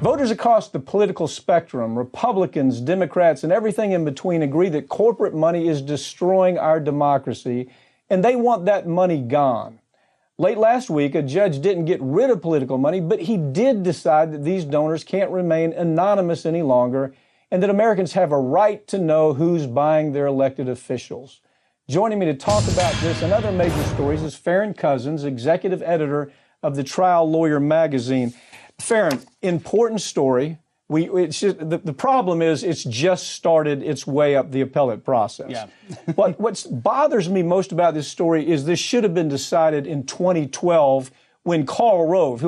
Voters across the political spectrum, Republicans, Democrats, and everything in between agree that corporate money is destroying our democracy, and they want that money gone. Late last week, a judge didn't get rid of political money, but he did decide that these donors can't remain anonymous any longer, and that Americans have a right to know who's buying their elected officials. Joining me to talk about this and other major stories is Farron Cousins, executive editor of the Trial Lawyer magazine. Farron, important story. The problem is it's just started its way up the appellate process. Yeah. But what bothers me most about this story is this should have been decided in 2012 when Karl Rove,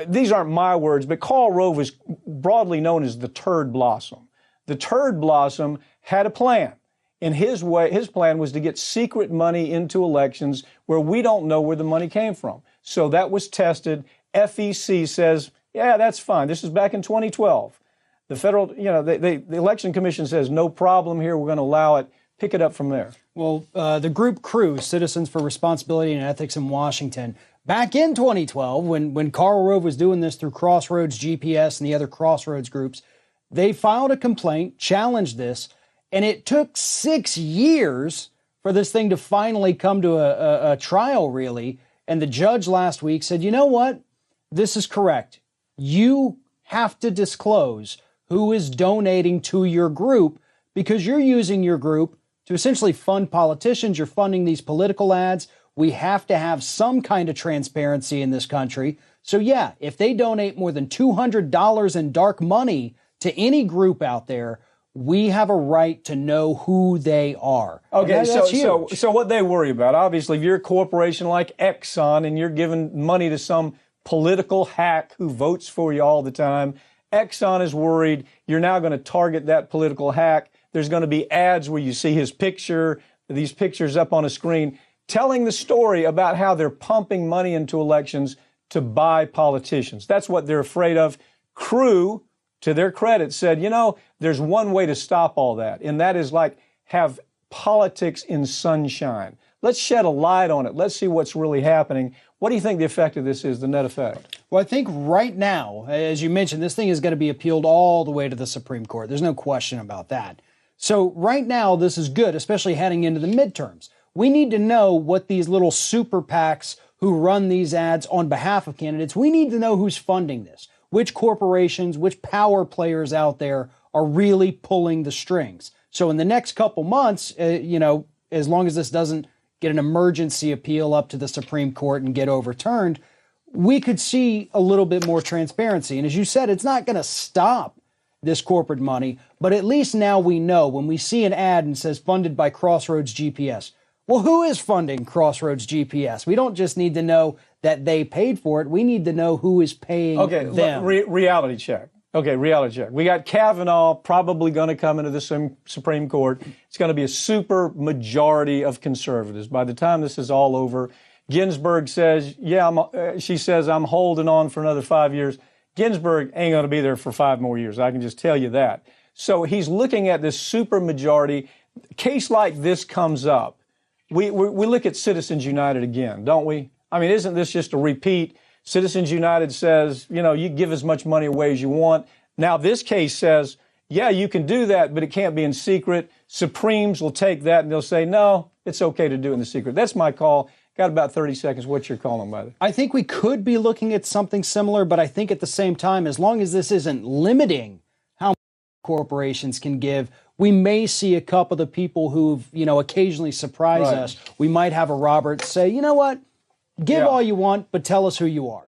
these aren't my words, but Karl Rove is broadly known as the Turd Blossom. The Turd Blossom had a plan. In his plan was to get secret money into elections where we don't know where the money came from. So that was tested. FEC says, yeah, that's fine. This is back in 2012. The federal, the Election Commission says no problem here. We're going to allow it. Pick it up from there. Well, the group CREW, Citizens for Responsibility and Ethics in Washington, back in 2012, when Karl Rove was doing this through Crossroads GPS and the other Crossroads groups, they filed a complaint, challenged this, and it took 6 years for this thing to finally come to a trial, really. And the judge last week said, you know what? This is correct. You have to disclose who is donating to your group because you're using your group to essentially fund politicians. You're funding these political ads. We have to have some kind of transparency in this country. So, yeah, if they donate more than $200 in dark money to any group out there, we have a right to know who they are. Okay, so what they worry about, obviously, if you're a corporation like Exxon and you're giving money to some political hack who votes for you all the time, Exxon is worried you're now going to target that political hack. There's going to be ads where you see his picture, these pictures up on a screen, telling the story about how they're pumping money into elections to buy politicians. That's what they're afraid of. CREW, to their credit, said, there's one way to stop all that, and that is have politics in sunshine. Let's shed a light on it. Let's see what's really happening. What do you think the effect of this is, the net effect? Well, I think right now, as you mentioned, this thing is going to be appealed all the way to the Supreme Court. There's no question about that. So right now, this is good, especially heading into the midterms. We need to know what these little super PACs who run these ads on behalf of candidates, we need to know who's funding this, which corporations, which power players out there are really pulling the strings. So in the next couple months, as long as this doesn't get an emergency appeal up to the Supreme Court and get overturned, we could see a little bit more transparency. And as you said, it's not going to stop this corporate money, but at least now we know when we see an ad and says funded by Crossroads GPS. Well, who is funding Crossroads GPS? We don't just need to know that they paid for it. We need to know who is paying them. Reality check. Okay, reality check. We got Kavanaugh probably going to come into the Supreme Court. It's going to be a super majority of conservatives. By the time this is all over, Ginsburg says, she says, I'm holding on for another 5 years. Ginsburg ain't going to be there for 5 more years. I can just tell you that. So he's looking at this super majority. A case like this comes up. We look at Citizens United again, don't we? I mean, isn't this just a repeat? Citizens United says, you give as much money away as you want. Now this case says, yeah, you can do that, but it can't be in secret. Supremes will take that and they'll say, no, it's okay to do it in the secret. That's my call. Got about 30 seconds. What's your call on that? I think we could be looking at something similar, but I think at the same time, as long as this isn't limiting how much corporations can give, we may see a couple of the people who've, occasionally surprise us. We might have a Roberts say, you know what? Give all you want, but tell us who you are.